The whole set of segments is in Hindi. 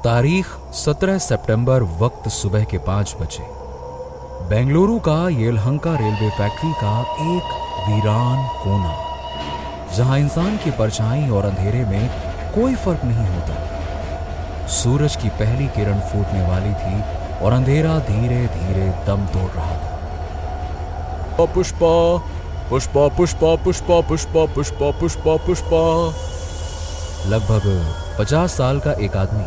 तारीख 17 सितंबर, वक्त सुबह के 5 बजे। बेंगलुरु का येलहंका रेलवे फैक्ट्री का एक वीरान कोना, जहां इंसान की परछाई और अंधेरे में कोई फर्क नहीं होता। सूरज की पहली किरण फूटने वाली थी और अंधेरा धीरे धीरे दम तोड़ रहा था। पुष्पा पुष्पा पुष्पा पुष्पा पुष्पा पुष्पा पुष्पा पुष्पा। लगभग 50 साल का एक आदमी,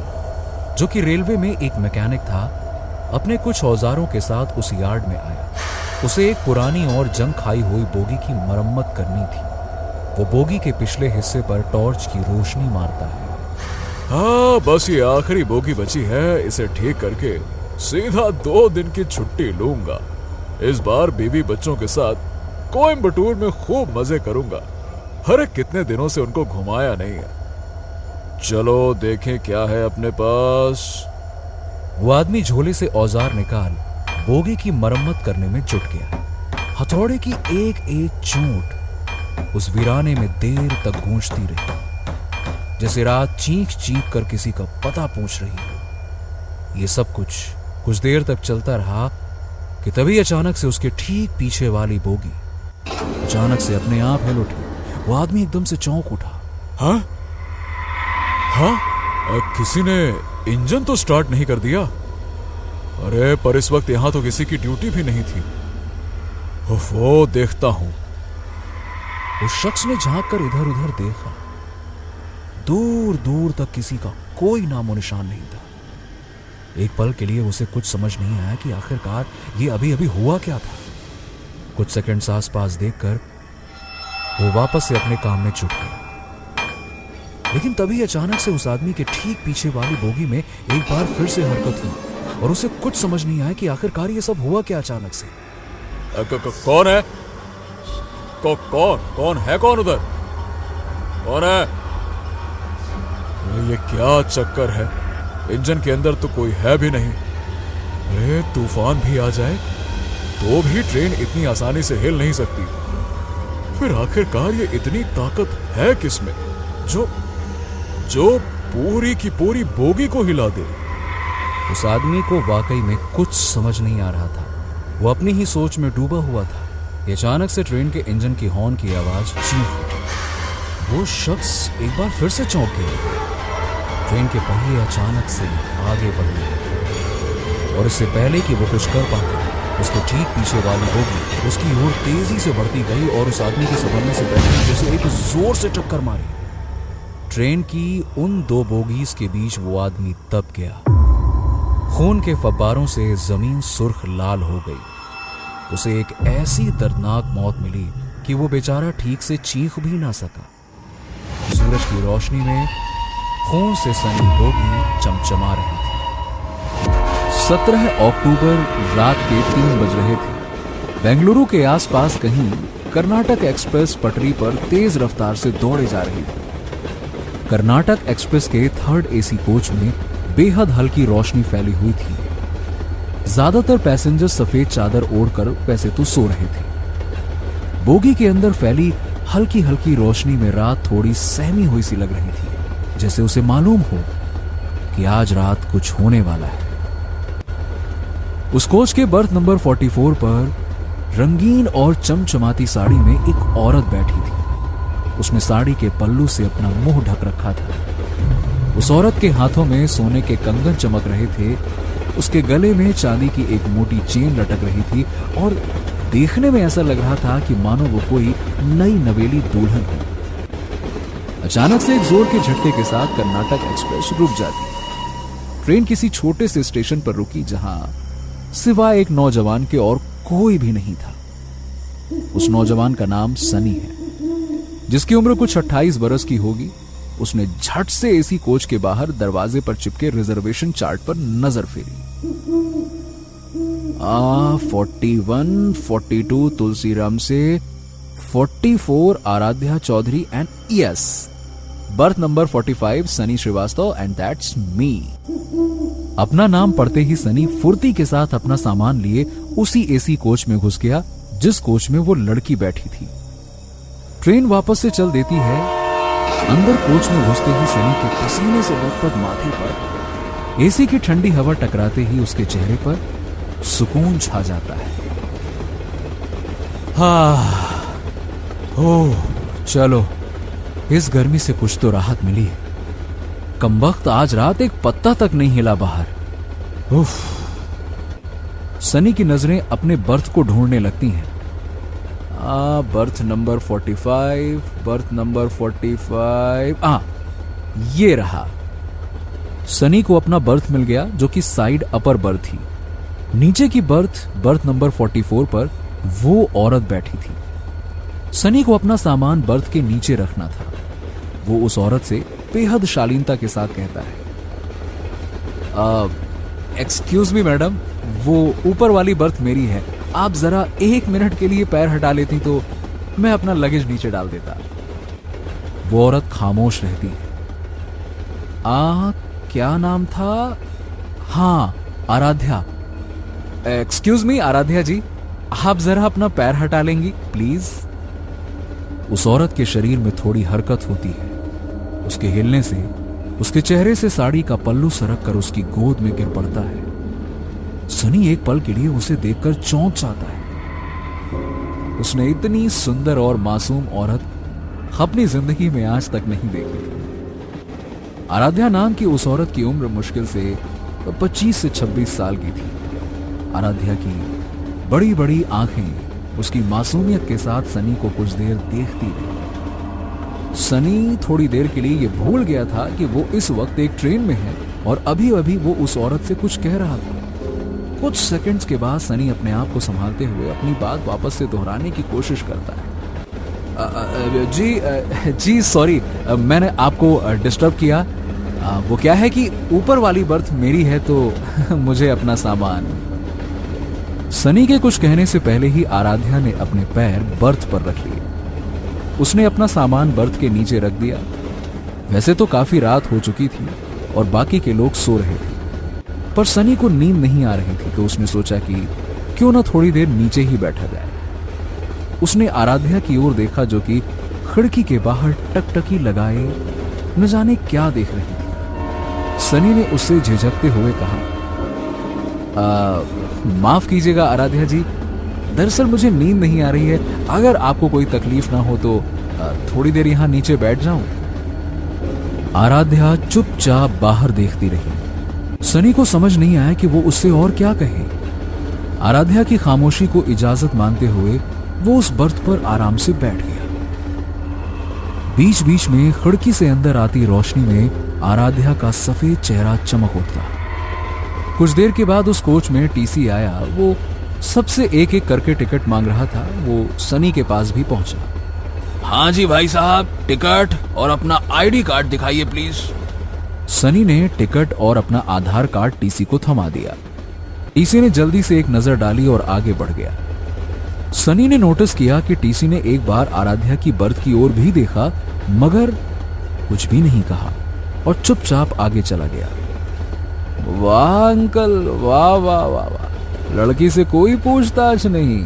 जो कि रेलवे में एक मैकेनिक था, अपने कुछ औजारों के साथ उस यार्ड में आया। उसे एक पुरानी और जंग खाई हुई बोगी की मरम्मत करनी थी। वो बोगी के पिछले हिस्से पर टॉर्च की रोशनी मारता है। हाँ, बस ये आखिरी बोगी बची है। इसे ठीक करके सीधा 2 दिन की छुट्टी लूंगा। इस बार बीवी बच्चों के साथ कोयम्बटूर में खूब मजे करूंगा। अरे कितने दिनों से उनको घुमाया नहीं है। चलो देखें क्या है अपने पास। वो आदमी झोले से औजार निकाल बोगी की मरम्मत करने में जुट गया। हथौड़े की एक एक चोट उस वीराने में देर तक गूंजती रही, जैसे रात चीख चीख कर किसी का पता पूछ रही हो। ये सब कुछ देर तक चलता रहा कि तभी अचानक से उसके ठीक पीछे वाली बोगी अचानक से अपने आप हिल उठी। वो आदमी एकदम से चौंक उठा। हाँ, किसी ने इंजन तो स्टार्ट नहीं कर दिया। अरे पर इस वक्त यहां तो किसी की ड्यूटी भी नहीं थी। वो देखता हूं। उस शख्स ने झांक कर इधर उधर देखा। दूर दूर तक किसी का कोई नामो निशान नहीं था। एक पल के लिए उसे कुछ समझ नहीं आया कि आखिरकार ये अभी अभी हुआ क्या था। कुछ सेकंड्स आसपास देखकर वो वापस से अपने काम में जुट गया। लेकिन तभी अचानक से उस आदमी के ठीक पीछे वाली बोगी में एक बार फिर से हरकत हुई और उसे कुछ समझ नहीं आया कि आखिरकार ये सब हुआ क्या अचानक से। कौन है? कौन है? कौन उधर? कौन है? ये क्या चक्कर है? इंजन के अंदर तो कोई है भी नहीं। अरे तूफान भी आ जाए तो भी ट्रेन इतनी आसानी से हिल नहीं सकती। फिर आखिरकार ये इतनी ताकत है किसमें जो पूरी की पूरी बोगी को हिला दे? उस आदमी को वाकई में कुछ समझ नहीं आ रहा था। वो अपनी ही सोच में डूबा हुआ था। अचानक से ट्रेन के इंजन की हॉर्न की आवाज चीख उठी। वो शख्स एक बार फिर से चौंक गया। ट्रेन के पहिए अचानक से आगे बढ़ने लगे और इससे पहले कि वो कुछ कर पाता, उसके ठीक पीछे वाली बोगी उसकी ओर तेजी से बढ़ती गई और उस आदमी के संभलने से पहले जैसे एक जोर से टक्कर मारी। ट्रेन की उन 2 बोगीज के बीच वो आदमी दब गया। खून के फव्वारों से जमीन सुर्ख लाल हो गई। उसे एक ऐसी दर्दनाक मौत मिली कि वो बेचारा ठीक से चीख भी ना सका। सूरज की रोशनी में खून से सनी बोगी चमचमा रही थी। 17 अक्टूबर रात के 3 बज रहे थे। बेंगलुरु के आसपास कहीं कर्नाटक एक्सप्रेस पटरी पर तेज रफ्तार से दौड़े जा रही थी। कर्नाटक एक्सप्रेस के 3rd AC कोच में बेहद हल्की रोशनी फैली हुई थी। ज्यादातर पैसेंजर सफेद चादर ओढ़कर वैसे तो सो रहे थे। बोगी के अंदर फैली हल्की हल्की रोशनी में रात थोड़ी सहमी हुई सी लग रही थी, जैसे उसे मालूम हो कि आज रात कुछ होने वाला है। उस कोच के बर्थ नंबर 44 पर रंगीन और चमचमाती साड़ी में एक औरत बैठी थी। उसने साड़ी के पल्लू से अपना मुंह ढक रखा था। उस औरत के हाथों में सोने के कंगन चमक रहे थे। उसके गले में चांदी की एक मोटी चेन लटक रही थी और देखने में ऐसा लग रहा था कि मानो वो कोई नई नवेली दुल्हन हो। अचानक से एक जोर के झटके के साथ कर्नाटक एक्सप्रेस रुक जाती। ट्रेन किसी छोटे से स्टेशन पर रुकी जहां सिवाय एक नौजवान के और कोई भी नहीं था। उस नौजवान का नाम सनी है, जिसकी उम्र कुछ 28 बरस की होगी। उसने झट से एसी कोच के बाहर दरवाजे पर चिपके रिजर्वेशन चार्ट पर नजर फेरी। 41, 42 तुलसीराम से, 44 Aradhya Chaudhary and yes birth number 45 Sunny Srivastava and that's me. अपना नाम पढ़ते ही सनी फुर्ती के साथ अपना सामान लिए उसी एसी कोच में घुस गया जिस कोच में वो लड़की बैठी थी। ट्रेन वापस से चल देती है। अंदर कोच में घुसते ही सनी के पसीने से लथपथ माथे पर एसी की ठंडी हवा टकराते ही उसके चेहरे पर सुकून छा जाता है। ओह चलो, इस गर्मी से कुछ तो राहत मिली है। कमबख्त आज रात एक पत्ता तक नहीं हिला बाहर। उफ। सनी की नजरें अपने बर्थ को ढूंढने लगती हैं। Birth number 45, birth number 45। ये रहा। सनी को अपना बर्थ मिल गया, जो कि साइड अपर बर्थ थी। नीचे की बर्थ नंबर 44 पर वो औरत बैठी थी। सनी को अपना सामान बर्थ के नीचे रखना था। वो उस औरत से बेहद शालीनता के साथ कहता है, एक्सक्यूज मी मैडम, वो ऊपर वाली बर्थ मेरी है। आप जरा 1 मिनट के लिए पैर हटा लेती तो मैं अपना लगेज नीचे डाल देता। वो औरत खामोश रहती है। क्या नाम था? हाँ, आराध्या। एक्सक्यूज मी आराध्या जी, आप जरा अपना पैर हटा लेंगी प्लीज। उस औरत के शरीर में थोड़ी हरकत होती है। उसके हिलने से उसके चेहरे से साड़ी का पल्लू सरक कर उसकी गोद में गिर पड़ता है। सनी एक पल के लिए उसे देखकर चौंक जाता है। उसने इतनी सुंदर और मासूम औरत अपनी जिंदगी में आज तक नहीं देखी थी। आराध्या नाम की उस औरत की उम्र मुश्किल से 25 से 26 साल की थी। आराध्या की बड़ी बड़ी आंखें उसकी मासूमियत के साथ सनी को कुछ देर देखती रही। सनी थोड़ी देर के लिए ये भूल गया था कि वो इस वक्त एक ट्रेन में है और अभी अभी वो उस औरत से कुछ कह रहा था। कुछ सेकंड्स के बाद सनी अपने आप को संभालते हुए अपनी बात वापस से दोहराने की कोशिश करता है। जी सॉरी, मैंने आपको डिस्टर्ब किया। वो क्या है कि ऊपर वाली बर्थ मेरी है तो मुझे अपना सामान। सनी के कुछ कहने से पहले ही आराध्या ने अपने पैर बर्थ पर रख लिए। उसने अपना सामान बर्थ के नीचे रख दिया। वैसे तो काफी रात हो चुकी थी और बाकी के लोग सो रहे थे, पर सनी को नींद नहीं आ रही थी तो उसने सोचा कि क्यों ना थोड़ी देर नीचे ही बैठा जाए। उसने आराध्या की ओर देखा जो कि खिड़की के बाहर टकटकी लगाए न जाने क्या देख रही थी। सनी ने उससे झिझकते हुए कहा, माफ कीजिएगा आराध्या जी, दरअसल मुझे नींद नहीं आ रही है। अगर आपको कोई तकलीफ ना हो तो थोड़ी देर यहां नीचे बैठ जाऊं। आराध्या चुपचाप बाहर देखती रही। सनी को समझ नहीं आया कि वो उससे और क्या कहे। आराध्या की खामोशी को इजाजत मानते हुए वो उस बर्थ पर आराम से बैठ गया। बीच बीच में खिड़की से अंदर आती रोशनी में आराध्या का सफेद चेहरा चमक उठता। कुछ देर के बाद उस कोच में टीसी आया। वो सबसे एक एक करके टिकट मांग रहा था। वो सनी के पास भी पहुंचा। हाँ जी भाई साहब, टिकट और अपना आईडी कार्ड दिखाइए प्लीज। सनी ने टिकट और अपना आधार कार्ड टीसी को थमा दिया। टीसी ने जल्दी से एक नजर डाली और आगे बढ़ गया। सनी ने नोटिस किया कि टीसी ने एक बार आराध्या की बर्थ की ओर भी देखा, मगर कुछ भी नहीं कहा और चुपचाप आगे चला गया। वाह अंकल, वाह वाह वाह वाह, लड़की से कोई पूछताछ नहीं,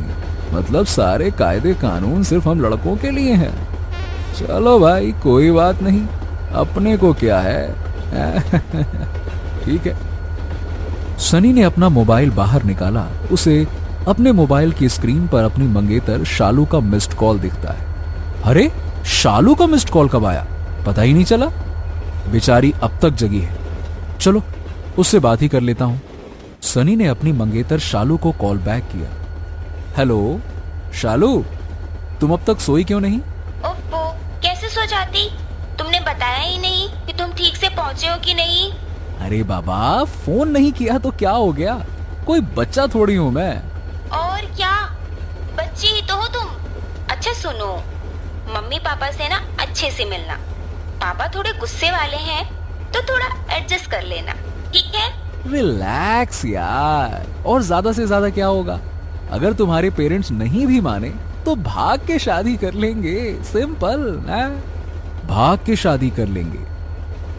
मतलब सारे कायदे कानून सिर्फ हम लड़कों के लिए हैं। चलो भाई कोई बात नहीं, अपने को क्या है। ठीक है। सनी ने अपना मोबाइल बाहर निकाला। उसे अपने मोबाइल की स्क्रीन पर अपनी मंगेतर शालू का मिस्ड कॉल दिखता है। अरे शालू का मिस्ड कॉल कब आया, पता ही नहीं चला। बेचारी अब तक जगी है, चलो उससे बात ही कर लेता हूं। सनी ने अपनी मंगेतर शालू को कॉल बैक किया। हेलो शालू, तुम अब तक सोई क्यों नहीं? ओप्पो, कैसे सो जाती? तुमने बताया ही नहीं कि तुम ठीक से पहुंचे हो कि नहीं। अरे बाबा, फोन नहीं किया तो क्या हो गया, कोई बच्चा थोड़ी हूं मैं। और क्या, बच्ची ही तो हो तुम। अच्छा सुनो, मम्मी पापा से ना अच्छे से मिलना। पापा थोड़े गुस्से वाले हैं तो थोड़ा एडजस्ट कर लेना, ठीक है? रिलैक्स यार, और ज्यादा से ज्यादा क्या होगा, अगर तुम्हारे पेरेंट्स नहीं भी माने तो भाग के शादी कर लेंगे, सिंपल ना, भाग के शादी कर लेंगे।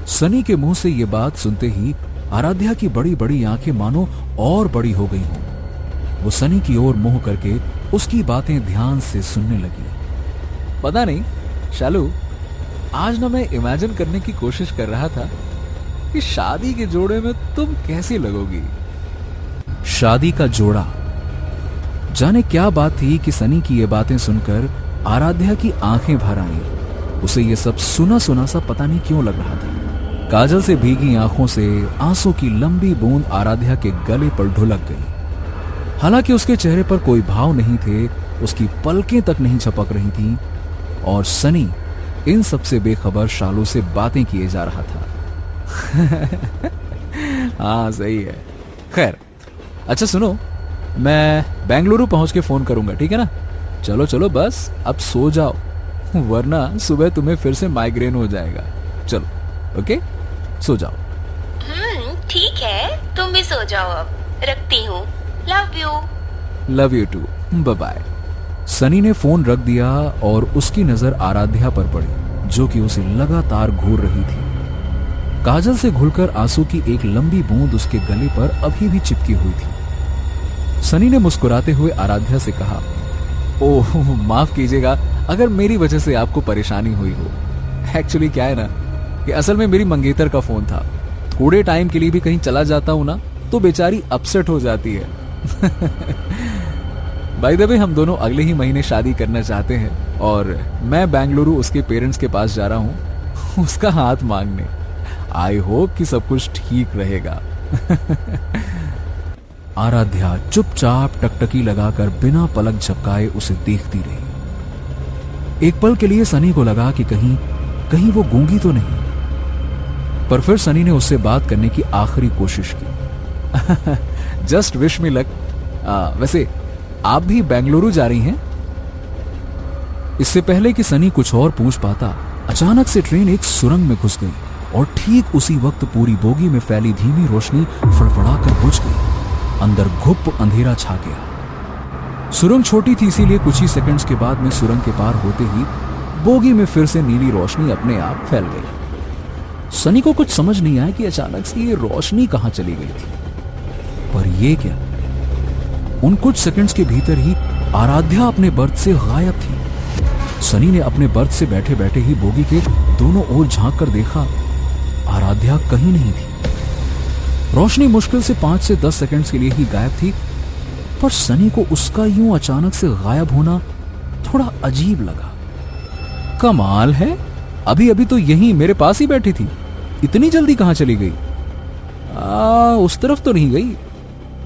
सनी के मुंह से ये बात सुनते ही आराध्या की बड़ी बड़ी आंखें मानो और बड़ी हो गई हों। वो सनी की ओर मुंह करके उसकी बातें ध्यान से सुनने लगी। पता नहीं शालू, आज ना मैं इमेजिन करने की कोशिश कर रहा था कि शादी के जोड़े में तुम कैसी लगोगी। शादी का जोड़ा। जाने क्या बात थी कि सनी की ये बातें सुनकर आराध्या की आंखें भर आईं। उसे ये सब सुना सुना सा पता नहीं क्यों लग रहा था। काजल से भीगी आंखों से आंसू की लंबी बूंद आराध्या के गले पर ढुलक गई। हालांकि उसके चेहरे पर कोई भाव नहीं थे, उसकी पलकें तक नहीं झपक रही थीं और सनी इन सबसे बेखबर शालू से बातें किए जा रहा था। हाँ सही है। खैर अच्छा सुनो, मैं बेंगलुरु पहुंच के फोन करूंगा, ठीक है ना। चलो चलो बस अब सो जाओ, वरना सुबह तुम्हें फिर से माइग्रेन हो जाएगा। चलो ओके, सो जाओ। ठीक है, तुम भी सो जाओ अब। रखती हूँ। Love you. Love you too. Bye bye. Sunny ने फोन रख दिया और उसकी नजर आराध्या पर पड़ी, जो कि उसे लगातार घूर रही थी। काजल से घुलकर आंसू की एक लंबी बूंद उसके गले पर अभी भी चिपकी हुई थी। सनी ने मुस्कुराते हुए आराध्या से कहा, ओह माफ कीजिएगा अगर मेरी वजह से आपको परेशानी हुई हो। एक्चुअली क्या है ना कि असल में मेरी मंगेतर का फोन था। थोड़े टाइम के लिए भी कहीं चला जाता हूं ना तो बेचारी अपसेट हो जाती है। बाय द वे हम दोनों अगले ही महीने शादी करना चाहते हैं और मैं बेंगलुरु उसके पेरेंट्स के पास जा रहा हूं उसका हाथ मांगने। आई होप कि सब कुछ ठीक रहेगा। आराध्या चुपचाप टकटकी लगाकर बिना पलक झपकाए उसे देखती रही। एक पल के लिए सनी को लगा कि कहीं वो गूंगी तो नहीं, पर फिर सनी ने उससे बात करने की आखिरी कोशिश की। Just wish me luck. वैसे आप भी बेंगलुरु जा रही हैं? इससे पहले कि सनी कुछ और पूछ पाता, अचानक से ट्रेन एक सुरंग में घुस गई और ठीक उसी वक्त पूरी बोगी में फैली धीमी रोशनी फड़फड़ाकर बुझ गई। अंदर घुप अंधेरा छा गया। सुरंग छोटी थी, इसीलिए कुछ ही सेकंड्स के बाद में सुरंग के पार होते ही बोगी में फिर से नीली रोशनी अपने आप फैल गई। सनी को कुछ समझ नहीं आया कि अचानक से ये रोशनी कहां चली गई थी। पर ये क्या, उन कुछ सेकंड्स के भीतर ही आराध्या अपने बर्थ से गायब थी। सनी ने अपने बर्थ से बैठे बैठे ही बोगी के दोनों ओर झांक कर देखा, आराध्या कहीं नहीं थी। रोशनी मुश्किल से 5 से 10 सेकंड्स के लिए ही गायब थी, पर सनी को उसका यूं अचानक से गायब होना थोड़ा अजीब लगा। कमाल है, अभी अभी तो यहीं मेरे पास ही बैठी थी, इतनी जल्दी कहां चली गई? उस तरफ तो नहीं गई,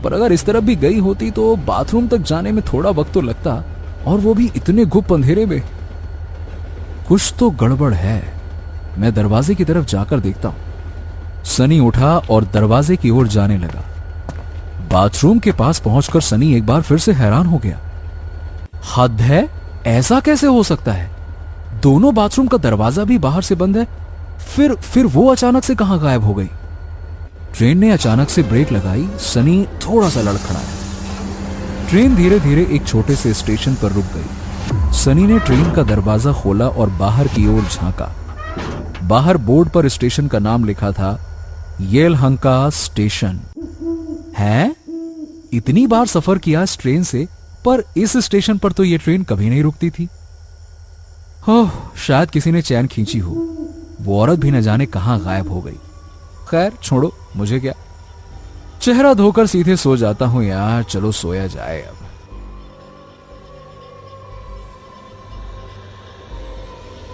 पर अगर इस तरफ भी गई होती तो बाथरूम तक जाने में थोड़ा वक्त तो लगता, और वो भी इतने गुप्त अंधेरे में। कुछ तो गड़बड़ है, मैं दरवाजे की तरफ जाकर देखता हूं। सनी उठा और दरवाजे की ओर जाने लगा। बाथरूम के पास पहुंचकर सनी एक बार फिर से हैरान हो गया। हद है, ऐसा कैसे हो सकता है? दोनों बाथरूम का दरवाजा भी बाहर से बंद है, फिर वो अचानक से कहां गायब हो गई? ट्रेन ने अचानक से ब्रेक लगाई। सनी थोड़ा सा लड़खड़ाया। ट्रेन धीरे धीरे एक छोटे से स्टेशन पर रुक गई। सनी ने ट्रेन का दरवाजा खोला और बाहर की ओर झांका। बाहर बोर्ड पर स्टेशन का नाम लिखा था, येलहंका स्टेशन। है, इतनी बार सफर किया इस ट्रेन से, पर इस स्टेशन पर तो यह ट्रेन कभी नहीं रुकती थी। ओह, शायद किसी ने चैन खींची हो। वो औरत भी न जाने कहां गायब हो गई। खैर छोड़ो, मुझे क्या, चेहरा धोकर सीधे सो जाता हूं यार। चलो सोया जाए अब।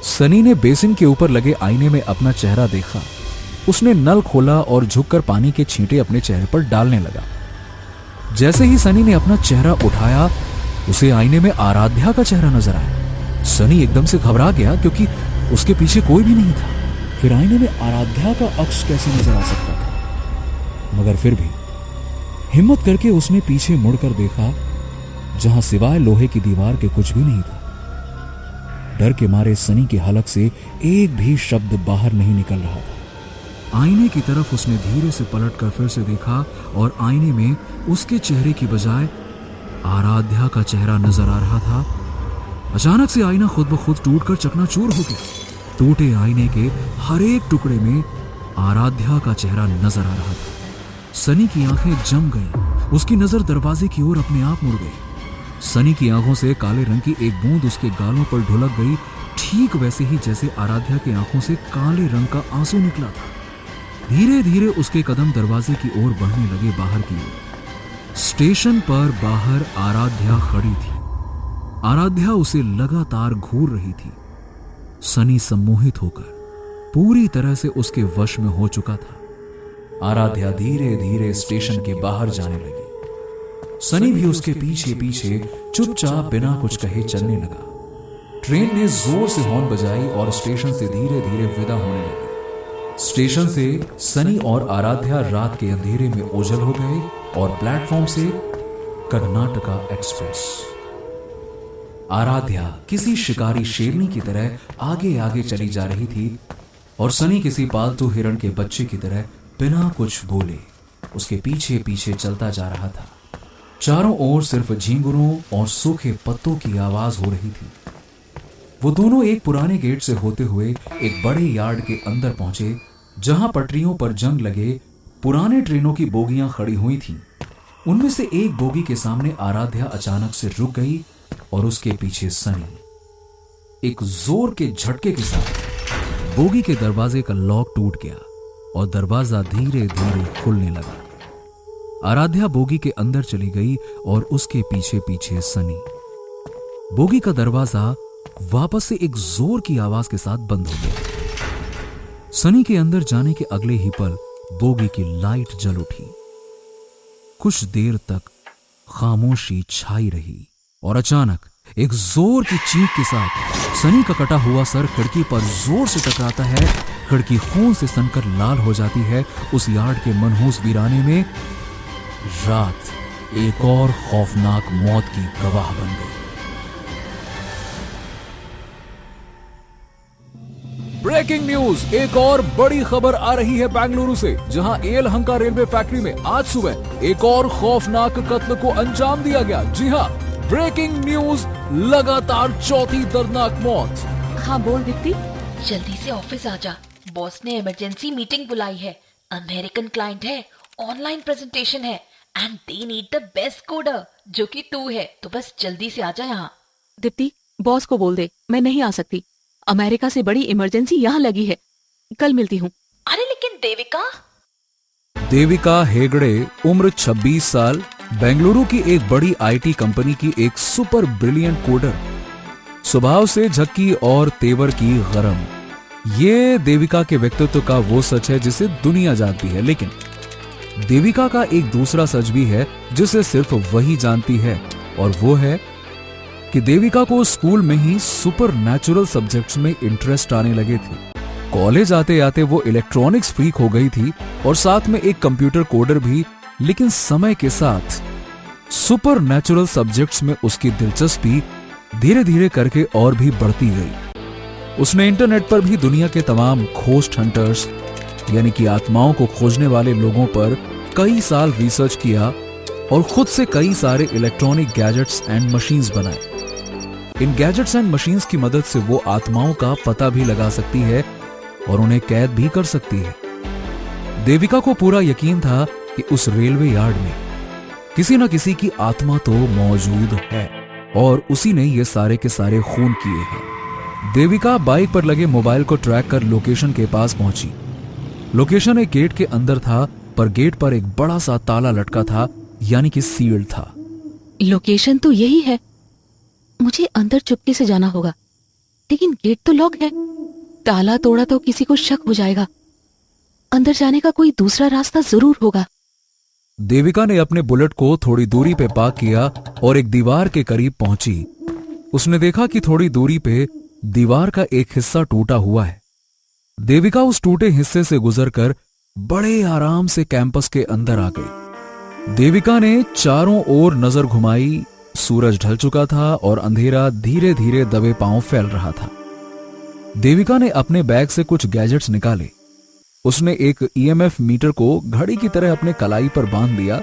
सनी ने बेसिन के ऊपर लगे आईने में अपना चेहरा देखा। उसने नल खोला और झुककर पानी के छींटे अपने चेहरे पर डालने लगा। जैसे ही सनी ने अपना चेहरा उठाया, उसे आईने में आराध्या का चेहरा नजर आया। सनी एकदम से घबरा गया क्योंकि उसके पीछे कोई भी नहीं था। फिर आईने में आराध्या का अक्ष कैसे नजर आ सकता था? मगर फिर भी हिम्मत करके उसने पीछे मुड़कर देखा, जहां सिवाय लोहे की दीवार के कुछ भी नहीं था। डर के मारे सनी के हलक से एक भी शब्द बाहर नहीं निकल रहा था। आईने की तरफ उसने धीरे से पलटकर फिर से देखा और आईने में उसके चेहरे की बजाय आराध्या का चेहरा नजर आ रहा था। अचानक से आईना खुद ब खुद टूटकर चकनाचूर हो गया। टूटे आईने के हर एक टुकड़े में आराध्या का चेहरा नजर आ रहा था। सनी की आंखें जम गईं। उसकी नजर दरवाजे की ओर अपने आप मुड़ गई। सनी की आंखों से काले रंग की एक बूंद उसके गालों पर ढुलक गई, ठीक वैसे ही जैसे आराध्या की आंखों से काले रंग का आंसू निकला था। धीरे धीरे उसके कदम दरवाजे की ओर बढ़ने लगे बाहर की ओर। स्टेशन पर बाहर आराध्या खड़ी थी। आराध्या उसे लगातार घूर रही थी। सनी सम्मोहित होकर पूरी तरह से उसके वश में हो चुका था। आराध्या धीरे धीरे स्टेशन के बाहर जाने लगी। सनी भी उसके पीछे पीछे चुपचाप बिना कुछ कहे चलने लगा। ट्रेन ने जोर से हॉर्न बजाई और स्टेशन से धीरे धीरे विदा होने लगी। स्टेशन से सनी और आराध्या रात के अंधेरे में ओझल हो गए और प्लेटफॉर्म से कर्नाटका एक्सप्रेस। आराध्या किसी शिकारी शेरनी की तरह आगे आगे चली जा रही थी और सनी किसी पालतू हिरण के बच्चे की तरह बिना कुछ बोले उसके पीछे पीछे चलता जा रहा था। चारों ओर सिर्फ झींगुरों और सूखे पत्तों की आवाज हो रही थी। वो दोनों एक पुराने गेट से होते हुए एक बड़े यार्ड के अंदर पहुंचे, जहां पटरियों पर जंग लगे पुराने ट्रेनों की बोगियां खड़ी हुई थीं। उनमें से एक बोगी के सामने आराध्या अचानक से रुक गई और उसके पीछे सनी। एक जोर के झटके के साथ बोगी के दरवाजे का लॉक टूट गया और दरवाजा धीरे धीरे खुलने लगा। आराध्या बोगी के अंदर चली गई और उसके पीछे पीछे सनी। बोगी का दरवाजा वापस से एक जोर की आवाज के साथ बंद हो गया। सनी के अंदर जाने के अगले ही पल बोगी की लाइट जल उठी। कुछ देर तक खामोशी छाई रही और अचानक एक जोर की चीख के साथ सनी का कटा हुआ सर खिड़की पर जोर से टकराता है। खिड़की खून से सनकर लाल हो जाती है। उस यार्ड के मनहूस वीराने में रात एक और खौफनाक मौत की गवाह बन गई। ब्रेकिंग न्यूज, एक और बड़ी खबर आ रही है बेंगलुरु से, जहां येलहंका रेलवे फैक्ट्री में आज सुबह एक और खौफनाक कत्ल को अंजाम दिया गया। जी हां, ब्रेकिंग न्यूज, लगातार चौथी दर्दनाक मौत। हाँ बोल दीप्ति, जल्दी से ऑफिस आ जा। बॉस ने इमरजेंसी मीटिंग बुलाई है। अमेरिकन क्लाइंट है, ऑनलाइन प्रेजेंटेशन है and they need the best coder, जो कि तू है। तो बस जल्दी से आ जा यहाँ। दीप्ति, बॉस को बोल दे मैं नहीं आ सकती। अमेरिका से बड़ी इमरजेंसी यहाँ लगी है। कल मिलती हूँ। अरे लेकिन देविका। देविका हेगड़े, उम्र 26 साल, बेंगलुरु की एक बड़ी आईटी कंपनी की एक सुपर ब्रिलियंट कोडर, स्वभाव से झक्की और तेवर की गरम। ये देविका के व्यक्तित्व का वो सच है जिसे दुनिया जानती है, लेकिन देविका का एक दूसरा सच भी है जिसे सिर्फ वही जानती है, और वो है कि देविका को स्कूल में ही सुपर नेचुरल सब्जेक्ट्स में इंटरेस्ट आने लगे थे। कॉलेज आते आते वो इलेक्ट्रॉनिक्स फ्रीक हो गई थी और साथ में एक कंप्यूटर कोडर भी, लेकिन समय के साथ सुपर नेचुरल सब्जेक्ट्स में उसकी दिलचस्पी धीरे धीरे करके और भी बढ़ती गई। उसने इंटरनेट पर भी दुनिया के तमाम खोस्ट हंटर्स यानी कि आत्माओं को खोजने वाले लोगों पर कई साल रिसर्च किया और खुद से कई सारे इलेक्ट्रॉनिक गैजेट्स एंड मशीन्स बनाए। इन गैजेट्स एंड मशीन्स की मदद से वो आत्माओं का पता भी लगा सकती है और उन्हें कैद भी कर सकती है। देविका को पूरा यकीन था कि उस रेलवे यार्ड में किसी न किसी की आत्मा तो मौजूद है और उसी ने ये सारे के सारे खून किए हैं। देविका बाइक पर लगे मोबाइल को ट्रैक कर लोकेशन के पास पहुंची। लोकेशन एक गेट के अंदर था, पर गेट पर एक बड़ा सा ताला लटका था, यानी कि सील्ड था। लोकेशन तो यही है। मुझे अंदर चुपके से जाना होगा, लेकिन गेट तो लॉक है। ताला तोड़ा तो किसी को शक हो जाएगा। अंदर जाने का कोई दूसरा रास्ता जरूर होगा। देविका ने अपने बुलेट को थोड़ी दूरी पे पार्क किया और एक दीवार के करीब पहुंची। उसने देखा कि थोड़ी दूरी पे दीवार का एक हिस्सा टूटा हुआ है। देविका उस टूटे हिस्से से गुजरकर बड़े आराम से कैंपस के अंदर आ गई। देविका ने चारों ओर नजर घुमाई। सूरज ढल चुका था और अंधेरा धीरे धीरे दबे पांव फैल रहा था। देविका ने अपने बैग से कुछ गैजेट्स निकाले। उसने एक ईएमएफ मीटर को घड़ी की तरह अपने कलाई पर बांध दिया।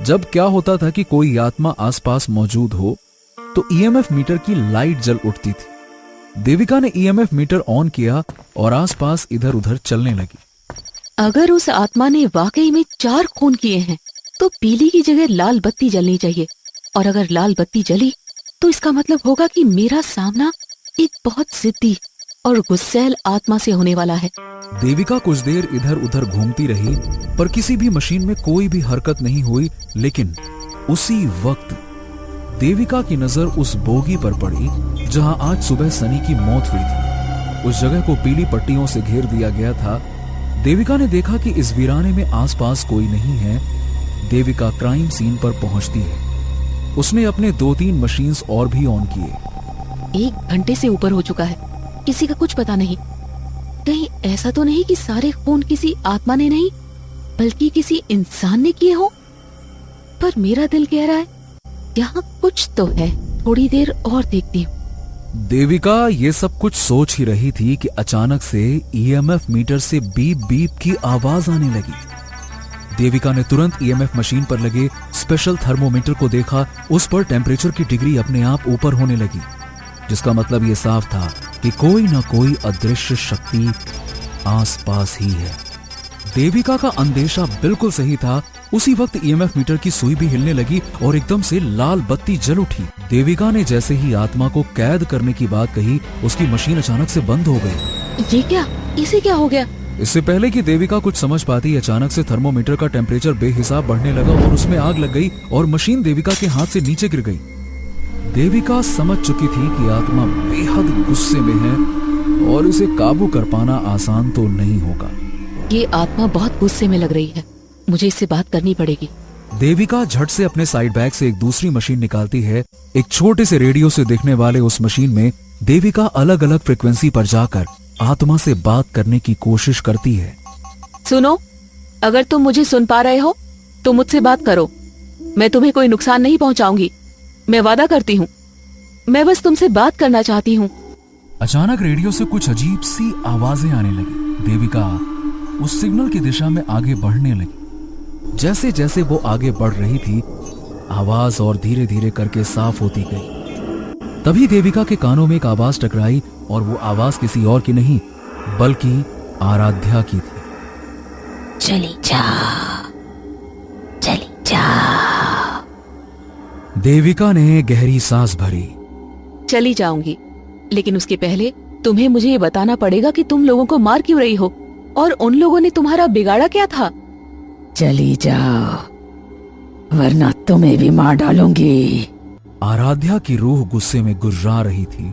जब क्या होता था कि कोई आत्मा आसपास मौजूद हो तो ईएमएफ मीटर की लाइट जल उठती थी। देविका ने ईएमएफ मीटर ऑन किया और आसपास इधर उधर चलने लगी। अगर उस आत्मा ने वाकई में 4 खून किए हैं तो पीली की जगह लाल बत्ती जलनी चाहिए, और अगर लाल बत्ती जली तो इसका मतलब होगा कि मेरा सामना एक बहुत जिद्दी और गुस्सैल आत्मा से होने वाला है। देविका कुछ देर इधर उधर घूमती रही, पर किसी भी मशीन में कोई भी हरकत नहीं हुई। लेकिन उसी वक्त देविका की नजर उस बोगी पर पड़ी जहां आज सुबह सनी की मौत हुई थी। उस जगह को पीली पट्टियों से घेर दिया गया था। देविका ने देखा कि इस वीराने में आसपास कोई नहीं है। देविका क्राइम सीन पर पहुंचती है। उसने अपने 2-3 मशीन्स और भी ऑन किए। 1 घंटे से ऊपर हो चुका है, किसी का कुछ पता नहीं। कहीं ऐसा तो नहीं कि सारे खून किसी आत्मा ने नहीं बल्कि किसी इंसान ने किए हो। पर मेरा दिल कह रहा है यहाँ कुछ तो है, थोड़ी देर और देखती हूँ। देविका ये सब कुछ सोच ही रही थी कि अचानक से ईएमएफ मीटर से बीप बीप की आवाज आने लगी। देविका ने तुरंत ईएमएफ मशीन पर लगे स्पेशल थर्मोमीटर को देखा। उस पर टेम्परेचर की डिग्री अपने आप ऊपर होने लगी, जिसका मतलब ये साफ था कि कोई ना कोई अदृश्य शक्ति आसपास ही है। देविका का अंदेशा बिल्कुल सही था। उसी वक्त ईएमएफ मीटर की सुई भी हिलने लगी और एकदम से लाल बत्ती जल उठी। देविका ने जैसे ही आत्मा को कैद करने की बात कही, उसकी मशीन अचानक से बंद हो गई। ये क्या, इसे क्या हो गया? इससे पहले कि देविका कुछ समझ पाती, अचानक से थर्मोमीटर का टेम्परेचर बेहिसाब बढ़ने लगा और उसमें आग लग गई और मशीन देविका के हाथ से नीचे गिर गई। देविका समझ चुकी थी कि आत्मा बेहद गुस्से में है और इसे काबू कर पाना आसान तो नहीं होगा। ये आत्मा बहुत गुस्से में लग रही है, मुझे इससे बात करनी पड़ेगी। देविका झट से अपने साइड बैग से एक दूसरी मशीन निकालती है। एक छोटे से रेडियो से दिखने वाले उस मशीन में देविका अलग अलग फ्रिक्वेंसी पर जाकर आत्मा से बात करने की कोशिश करती है। सुनो, अगर तुम मुझे सुन पा रहे हो तो मुझसे बात करो। मैं तुम्हें कोई नुकसान नहीं पहुंचाऊंगी, मैं वादा करती हूँ। मैं बस तुमसे बात करना चाहती हूँ। अचानक रेडियो से कुछ अजीब सी आवाजें आने लगी। देविका उस सिग्नल की दिशा में आगे बढ़ने लगी। जैसे जैसे वो आगे बढ़ रही थी, आवाज और धीरे धीरे करके साफ होती गई। तभी देविका के कानों में एक आवाज टकराई और वो आवाज किसी और की नहीं बल्कि आराध्या की थी। चली जा, चली जा। देविका ने गहरी सांस भरी। चली जाऊंगी, लेकिन उसके पहले तुम्हें मुझे ये बताना पड़ेगा कि तुम लोगों को मार क्यों रही हो और उन लोगों ने तुम्हारा बिगाड़ा क्या था। चली जाओ, वरना तुम्हें भी मार डालूंगी। आराध्या की रूह गुस्से में गुर्रा रही थी,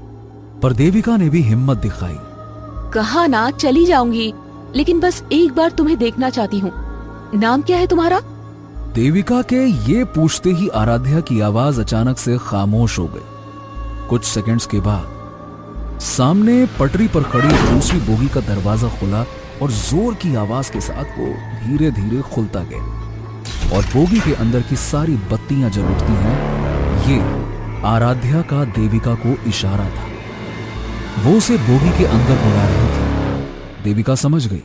पर देविका ने भी हिम्मत दिखाई। कहा ना चली जाऊंगी, लेकिन बस एक बार तुम्हें देखना चाहती हूँ। नाम क्या है तुम्हारा? देविका के ये पूछते ही आराध्या की आवाज अचानक से खामोश हो गई। कुछ सेकंड्स के बाद सामने पटरी पर खड़ी दूसरी बोगी का दरवाजा खुला और जोर की आवाज के साथ वो धीरे धीरे खुलता गया और बोगी के अंदर की सारी बत्तियां जल उठती हैं। ये आराध्या का देविका को इशारा था। वो उसे बोगी के अंदर बुला रही थी। देविका समझ गई।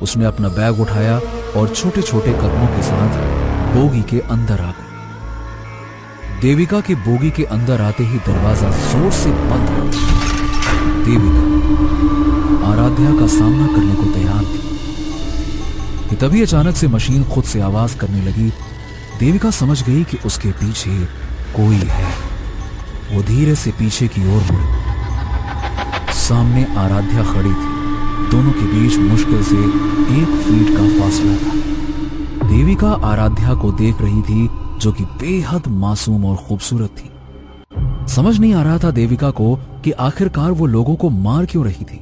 उसने अपना बैग उठाया और छोटे छोटे कदमों के साथ बोगी के अंदर आ गई। देविका के बोगी के अंदर आते ही दरवाजा जोर से बंद हो गया। देविका आराध्या का सामना करने को तैयार थी कि तभी अचानक से मशीन खुद से आवाज करने लगी। देविका समझ गई कि उसके पीछे कोई है। वो धीरे से पीछे की ओर मुड़ी। सामने आराध्या खड़ी थी। दोनों के बीच मुश्किल से 1 फीट का फासला था। देविका आराध्या को देख रही थी, जो कि बेहद मासूम और खूबसूरत थी। समझ नहीं आ रहा था देविका को कि आखिरकार वो लोगों को मार क्यों रही थी।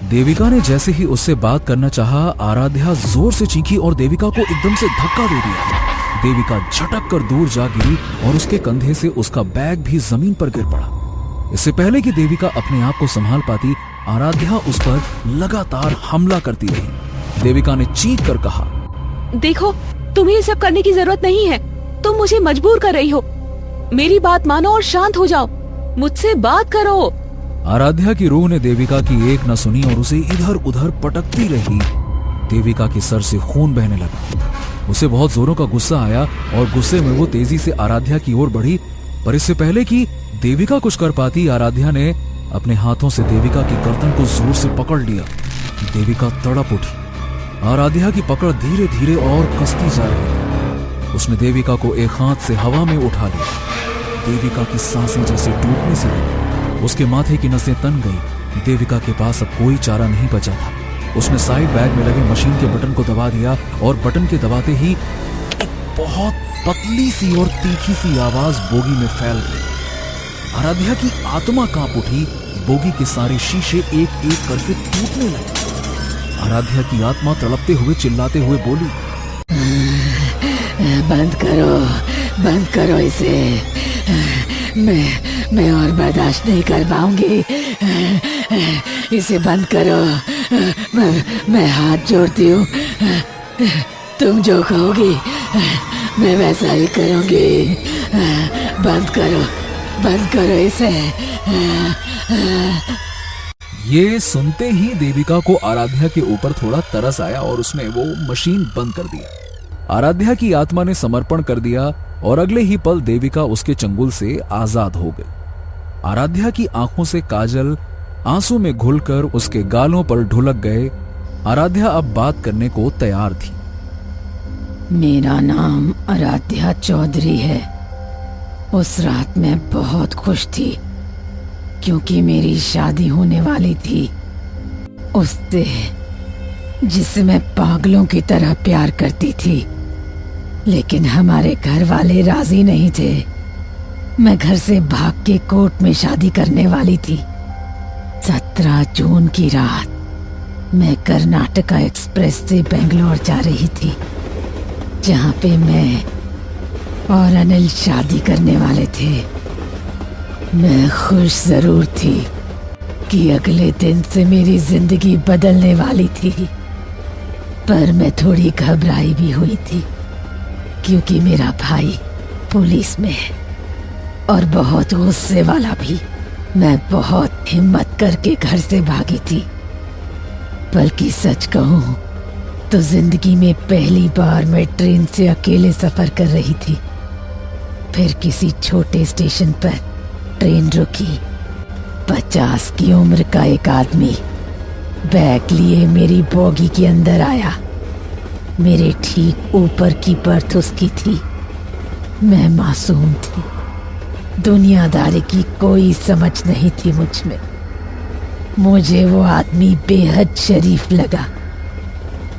देविका ने जैसे ही उससे बात करना चाहा, आराध्या जोर से चीखी और देविका को एकदम से धक्का दे दिया। देविका झटक कर दूर जा गिरी और उसके कंधे से उसका बैग भी जमीन पर गिर पड़ा। इससे पहले कि देविका अपने आप को संभाल पाती, आराध्या उस पर लगातार हमला करती रही। देविका ने चीख कर कहा, देखो, तुम्हें ये सब करने की जरूरत नहीं है। तुम मुझे मजबूर कर रही हो। मेरी बात मानो और शांत हो जाओ। मुझसे बात करो। आराध्या की रूह ने देविका की एक न सुनी और उसे इधर उधर पटकती रही। देविका के सर से खून बहने लगा। उसे बहुत जोरों का गुस्सा आया और गुस्से में वो तेजी से आराध्या की ओर बढ़ी, पर इससे पहले कि देविका कुछ कर पाती, आराध्या ने अपने हाथों से देविका की गर्दन को जोर से पकड़ लिया। देविका तड़प उठी। आराध्या की पकड़ धीरे धीरे और कसती जा रही थी। उसने देविका को एक हाथ से हवा में उठा लिया। देविका की सांसें जैसे टूटने से लगी। उसके माथे की नसें तन गई देविका के पास अब कोई चारा नहीं बचा था। उसने साइड बैग में लगे मशीन के बटन को दबा दिया और बटन के दबाते ही एक बहुत पतली सी और तीखी सी आवाज बोगी में फैल गई। आराध्या की आत्मा कांप उठी। बोगी के सारे शीशे एक एक करके टूटने लगे। आराध्या की आत्मा तड़पते हुए चिल्लाते हुए बोली, बंद करो इसे। मैं और बर्दाश्त नहीं कर पाऊंगी। इसे बंद करो। मैं हाथ जोड़ती हूँ। तुम जो कहोगी मैं वैसा ही करूंगी। बंद करो इसे। ये सुनते ही देविका को आराध्या के ऊपर थोड़ा तरस आया और उसने वो मशीन बंद कर दिया। आराध्या की आत्मा ने समर्पण कर दिया और अगले ही पल देविका उसके चंगुल से आजाद हो गई। आराध्या की आंखों से काजल आंसू में घुलकर उसके गालों पर ढुलक गए। आराध्या अब बात करने को तैयार थी। मेरा नाम आराध्या चौधरी है। उस रात मैं बहुत खुश थी क्योंकि मेरी शादी होने वाली थी उससे, जिससे मैं पागलों की तरह प्यार करती थी। लेकिन हमारे घर वाले राजी नहीं थे। मैं घर से भाग के कोर्ट में शादी करने वाली थी। 17 जून की रात मैं कर्नाटका एक्सप्रेस से बेंगलोर जा रही थी, जहाँ पे मैं और अनिल शादी करने वाले थे। मैं खुश जरूर थी कि अगले दिन से मेरी जिंदगी बदलने वाली थी, पर मैं थोड़ी घबराई भी हुई थी क्योंकि मेरा भाई पुलिस में है और बहुत गुस्से वाला भी। मैं बहुत हिम्मत करके घर से भागी थी, बल्कि सच कहूँ तो जिंदगी में पहली बार मैं ट्रेन से अकेले सफर कर रही थी। फिर किसी छोटे स्टेशन पर ट्रेन रुकी। 50 की उम्र का एक आदमी बैग लिए मेरी बोगी के अंदर आया। मेरे ठीक ऊपर की बर्थ उसकी थी। मैं मासूम थी। दुनियादारी की कोई समझ नहीं थी मुझ में। मुझे वो आदमी बेहद शरीफ लगा।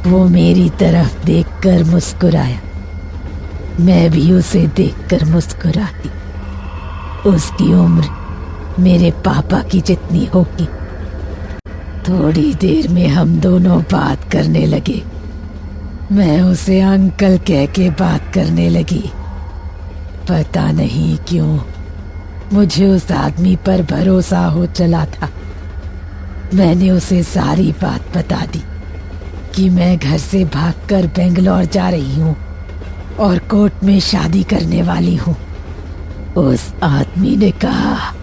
वो मेरी तरफ देखकर मुस्कुराया। मैं भी उसे देखकर मुस्कुराती। उसकी उम्र मेरे पापा की जितनी होगी। थोड़ी देर में हम दोनों बात करने लगे। मैं उसे अंकल कह के बात करने लगी। पता नहीं क्यों मुझे उस आदमी पर भरोसा हो चला था। मैंने उसे सारी बात बता दी कि मैं घर से भागकर बेंगलोर जा रही हूँ और कोर्ट में शादी करने वाली हूँ। उस आदमी ने कहा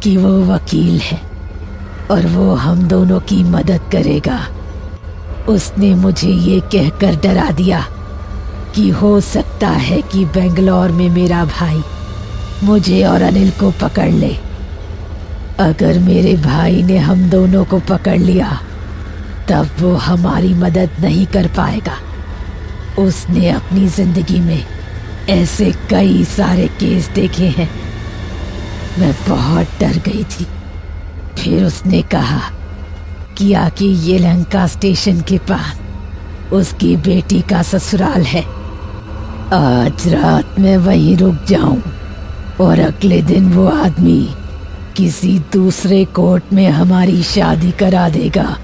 कि वो वकील है और वो हम दोनों की मदद करेगा। उसने मुझे ये कहकर डरा दिया कि हो सकता है कि बेंगलोर में मेरा भाई मुझे और अनिल को पकड़ ले। अगर मेरे भाई ने हम दोनों को पकड़ लिया तब वो हमारी मदद नहीं कर पाएगा। उसने अपनी जिंदगी में ऐसे कई सारे केस देखे हैं। मैं बहुत डर गई थी। फिर उसने कहा कि आके येलहंका स्टेशन के पास उसकी बेटी का ससुराल है। आज रात मैं वहीं रुक जाऊं और अगले दिन वो आदमी किसी दूसरे कोर्ट में हमारी शादी करा देगा,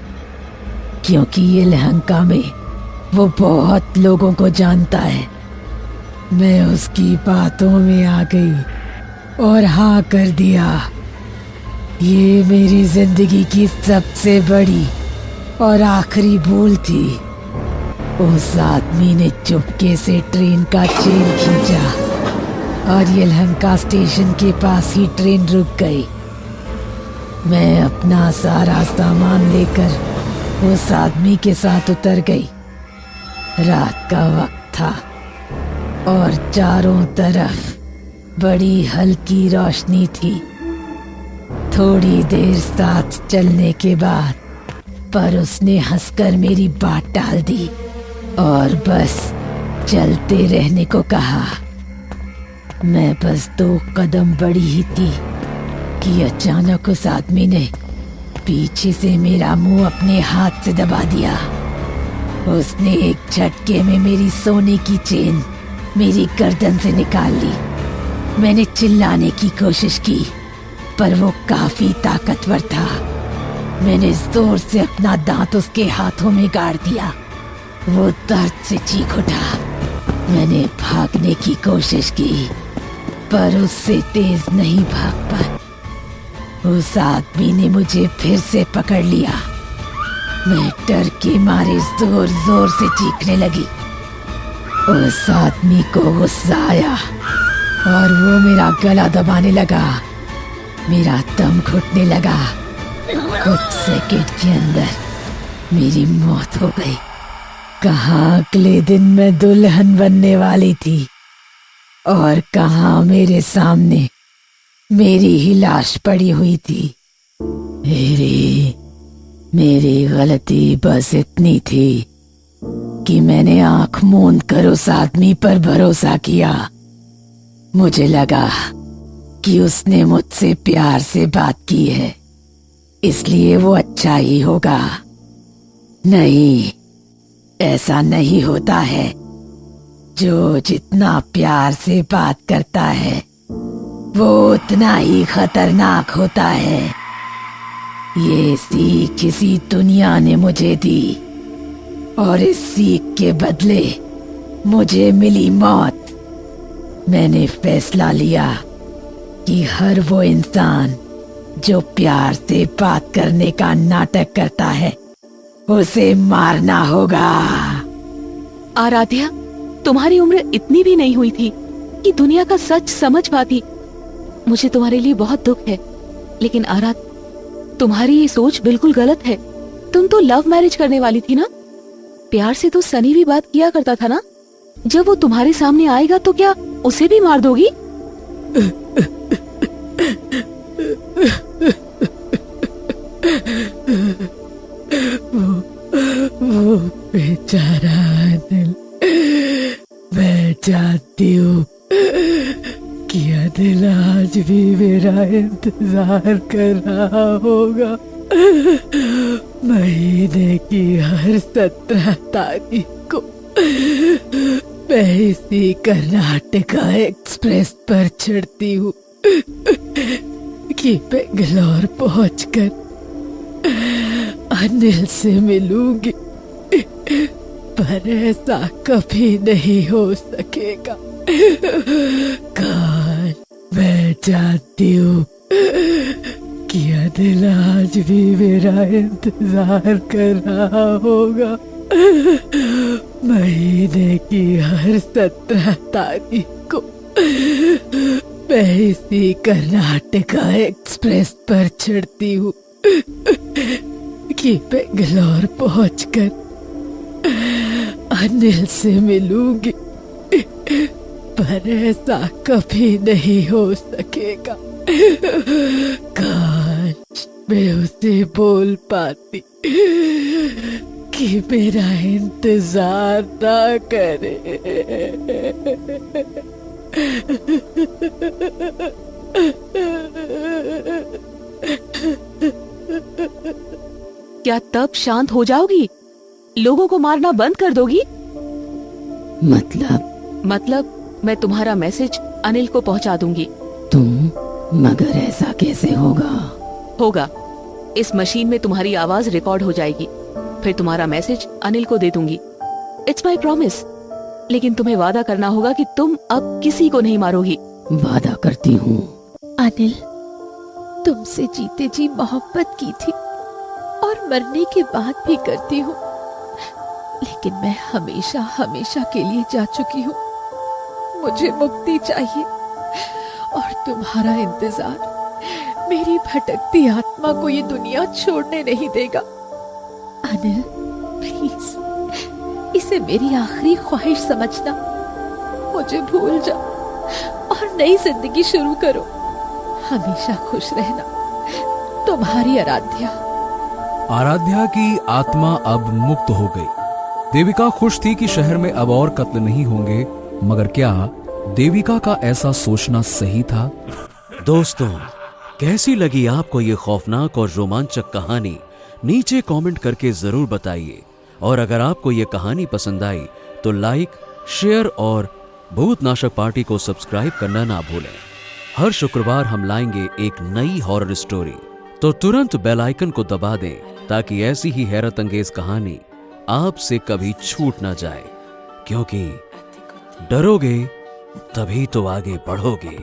क्योंकि येलहंका में वो बहुत लोगों को जानता है। मैं उसकी बातों में आ गई और हाँ कर दिया। ये मेरी जिंदगी की सबसे बड़ी और आखिरी भूल थी। उस आदमी ने चुपके से ट्रेन का चेन खींचा और येलहंका स्टेशन के पास ही ट्रेन रुक गई। मैं अपना सारा सामान लेकर उस आदमी के साथ उतर गई। रात का वक्त था और चारों तरफ बड़ी हल्की रोशनी थी। थोड़ी देर साथ चलने के बाद पर उसने हंसकर मेरी बात टाल दी और बस चलते रहने को कहा। मैं बस 2 कदम बढ़ी ही थी कि अचानक उस आदमी ने पीछे से मेरा मुंह अपने हाथ से दबा दिया। उसने एक झटके में मेरी सोने की चेन मेरी गर्दन से निकाल ली। मैंने चिल्लाने की कोशिश की पर वो काफी ताकतवर था। मैंने जोर से अपना दांत उसके हाथों में गाड़ दिया। वो दर्द से चीख उठा। मैंने भागने की कोशिश की पर उससे तेज नहीं भाग पाई। उस आदमी ने मुझे फिर से पकड़ लिया। मैं डर के मारे जोर जोर से चीखने लगी। उस आदमी को गुस्सा आया और वो मेरा गला दबाने लगा। मेरा दम घुटने लगा। कुछ सेकंड के अंदर मेरी मौत हो गई। कहाँ अगले दिन मैं दुल्हन बनने वाली थी और कहाँ मेरे सामने मेरी ही लाश पड़ी हुई थी। मेरी गलती बस इतनी थी कि मैंने आंख मूंद कर उस आदमी पर भरोसा किया। मुझे लगा कि उसने मुझसे प्यार से बात की है, इसलिए वो अच्छा ही होगा। नहीं, ऐसा नहीं होता है। जो जितना प्यार से बात करता है वो उतना ही खतरनाक होता है। ये सीख इसी दुनिया ने मुझे दी और इस सीख के बदले मुझे मिली मौत। मैंने फैसला लिया कि हर वो इंसान जो प्यार से बात करने का नाटक करता है उसे मारना होगा। आराध्या, तुम्हारी उम्र इतनी भी नहीं हुई थी कि दुनिया का सच समझ पाती। मुझे तुम्हारे लिए बहुत दुख है, लेकिन आराध्या, तुम्हारी ये सोच बिल्कुल गलत है। तुम तो लव मैरिज करने वाली थी ना? प्यार से तो सनी भी बात किया करता था ना? जब वो तुम्हारे सामने आएगा तो क्या उसे भी मार दोगी? वो बेचारा अनिल। मैं जानती हूँ कि अनिल आज भी मेरा इंतजार कर रहा होगा। महीने की हर 17 तारीख को मैं इसी कर्नाटका एक्सप्रेस पर चढ़ती हूँ कि बेंगलोर पहुंचकर अनिल से मिलूंगी, पर ऐसा कभी नहीं हो सकेगा। काश मैं जानती हूँ कि अनिल आज भी मेरा इंतजार कर रहा होगा। महीने की हर 17 तारीख को मैं इसी कर्नाटका एक्सप्रेस पर चढ़ती हूँ कि बेंगलोर पहुंचकर अनिल से मिलूंगी, पर ऐसा कभी नहीं हो सकेगा। काश मैं उसे बोल पाती कि मेरा इंतजार ना करे। क्या तब शांत हो जाओगी? लोगों को मारना बंद कर दोगी? मतलब मैं तुम्हारा मैसेज अनिल को पहुंचा दूंगी। मगर ऐसा कैसे होगा? इस मशीन में तुम्हारी आवाज रिकॉर्ड हो जाएगी, फिर तुम्हारा मैसेज अनिल को दे दूंगी। It's my promise. लेकिन तुम्हें वादा करना होगा कि तुम अब किसी को नहीं मारोगी। वादा करती हूँ। अनिल, तुमसे जीते जी मोहब्बत की थी और मरने के बाद भी करती हूँ, लेकिन मैं हमेशा हमेशा के लिए जा चुकी हूँ। मुझे मुक्ति चाहिए और तुम्हारा इंतजार मेरी भटकती आत्मा को ये दुनिया छोड़ने नहीं देगा। अनिल, प्लीज इसे मेरी आखिरी ख्वाहिश समझना। मुझे भूल जाओ और नई जिंदगी शुरू करो। हमेशा खुश रहना। तुम्हारी आराध्या। आराध्या की आत्मा अब मुक्त हो गई। देविका खुश थी कि शहर में अब और कत्ल नहीं होंगे, मगर क्या देविका का ऐसा सोचना सही था? दोस्तों, कैसी लगी आपको ये खौफनाक और रोमांचक कहानी नीचे कमेंट करके जरूर बताइए। और अगर आपको ये कहानी पसंद आई तो लाइक, शेयर और भूतनाशक पार्टी को सब्सक्राइब करना ना भूलें। हर शुक्रवार हम लाएंगे एक नई हॉरर स्टोरी, तो तुरंत बेल आइकन को दबा दें ताकि ऐसी ही हैरत अंगेज कहानी आपसे कभी छूट ना जाए, क्योंकि डरोगे तभी तो आगे बढ़ोगे।